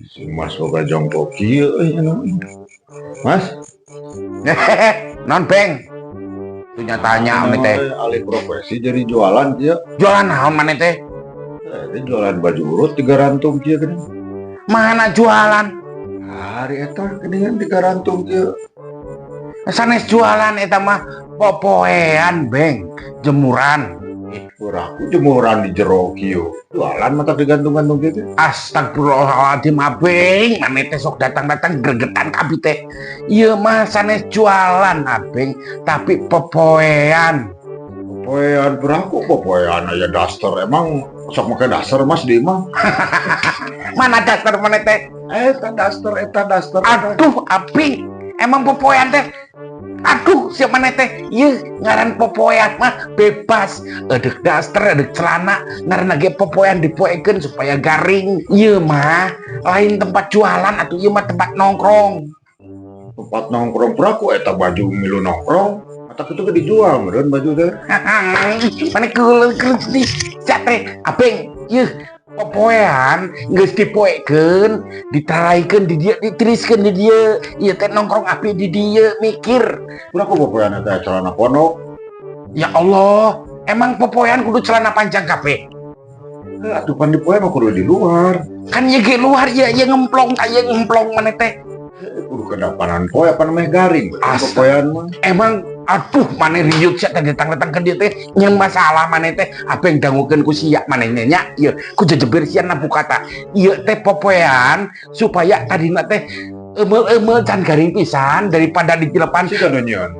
Si Mas boga jongkok kieu Mas. Non Beng. Itu nyatanya ame teh. Alih profesi jadi jualan kieu. Jualan naon maneh teh? Jualan baju urut 3 rantung kieu geuning. Mana jualan? Hari eta geuningan 3 rantung kieu. Sanes jualan eta mah popoean Beng, jemuran. Aku jemuran di jero kieu. Jualan mata digantung-gantung kieu. Astagfirullahaladzim abeng, maneh teh sok datang-datang gregetan kabeh teh. Ieu mah sanes jualan abeng, tapi popoean. Popoean beraku popoean aya daster emang sok make daster Mas di mah. Mana daster maneh teh? Eta daster. Aduh abeng, emang popoean teh. Aduh, siapa maneh teh? Ieu ngaran popoean mah bebas. Edek daster, edek celana, ngaran ge popoean dipoekeun supaya garing. Ieu mah lain tempat jualan atuh ieu mah tempat nongkrong. Tempat nongkrong beraku eta baju milu nongkrong. Eta kitu dijual meureun baju teh. Maneh keuleul di teh abeng. Ieu popoean geus dipoekeun, ditaraikeun di dieu, ditiriskeun di dieu. Ieu teh nongkrong api di dieu mikir. Beraku popoean eta celana pondok. Ya Allah, emang popoean kudu celana panjang kabeh? Atuh pan dipoe mah kudu di luar. Kan ye ge luar ya ngemplong aya ngemplong maneh teh. Kudu kedapanan poe apa namanya garing popoean mah. Emang aduh maneh riuk sia teh datang-datang ke dieu teh nyen masalah maneh teh apa yang dangukeun ku sia maneh nya ieu ku jejeber sia nabu kata ieu teh popoean supaya tadina teh eumeuh can garing pisan daripada ditilepan sih kana nyeun.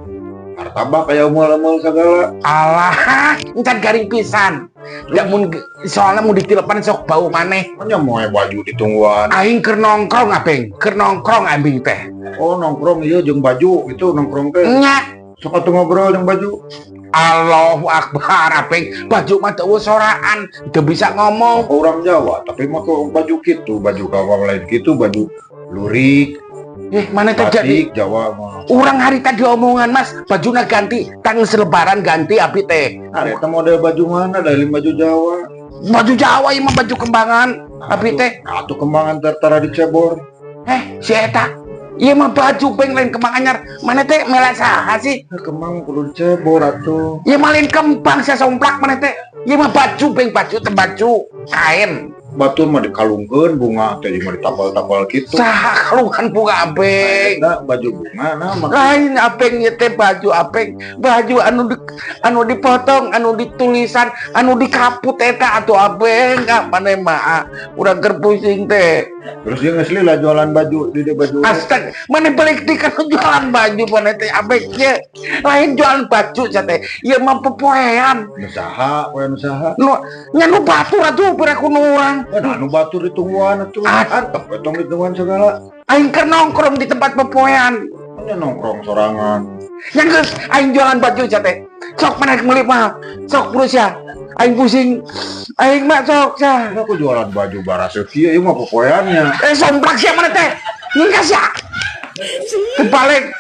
Martabak aya eumeuh-eumeuh sagala. Alah, can garing pisan. Da mun soalna mun ditilepan sok bau maneh. Nya moe baju ditungguan. Aing keur nongkrong abeng, keur nongkrong abeng teh. Oh, nongkrong ieu jeung baju itu nongkrong teh. Nya Sok atuh ngobrol jeung baju. Allahu Akbar abeng, baju mah teu soraan, teu bisa ngomong. Orang Jawa, tapi mah baju kitu, baju kawang lain kitu, baju lurik. Mana terjadi? Jawa mah. Urang hari tadi omongan Mas, bajuna ganti, tang selebaran ganti abi teh. Hari eta model baju mana? Dari baju Jawa. Baju Jawa ieu mah baju kembangan, abi teh. Atuh kembangan tertara dicebor. Si eta ieu mah baju Beng lain kembang anyar. Mana teh mela saha sih? Kembang kudu dicebor atuh. Ieu mah lain kembang sia somplak mana teh. Ieu mah baju Beng, baju teh baju kain. Batur mah dikalungkeun bunga teh mah ditambal-tambal kitu. Saha kalungan bunga abeng? Nah, baju bunga nah lain abeng ieu teh baju abeng. Baju anu dipotong, anu ditulisan, anu dikaput eta atuh abeng. Maneh mah urang keur pusing teh. Terus dia geus lila jualan baju di baju. Astag, maneh balik di kana jualan baju maneh teh abeng ye. Lain jualan baju sia teh. Ieu mah popoean. Usaha, poean usaha. Nya nu batur atuh piraku nu urang. Anu batur ditungguan atuh. Antep betong ditungguan segala. Aing keur nongkrong di tempat popoean. Nya nongkrong sorangan. Yang geus aing jualan baju sia teh. Sok maneh meuli mah. Sok terus ya. Aing pusing. Aing mah sok sia. Aku jualan baju barase kieu ieu mah popoeannya. Somplak sia maneh teh. Ningkas ya. Kebalik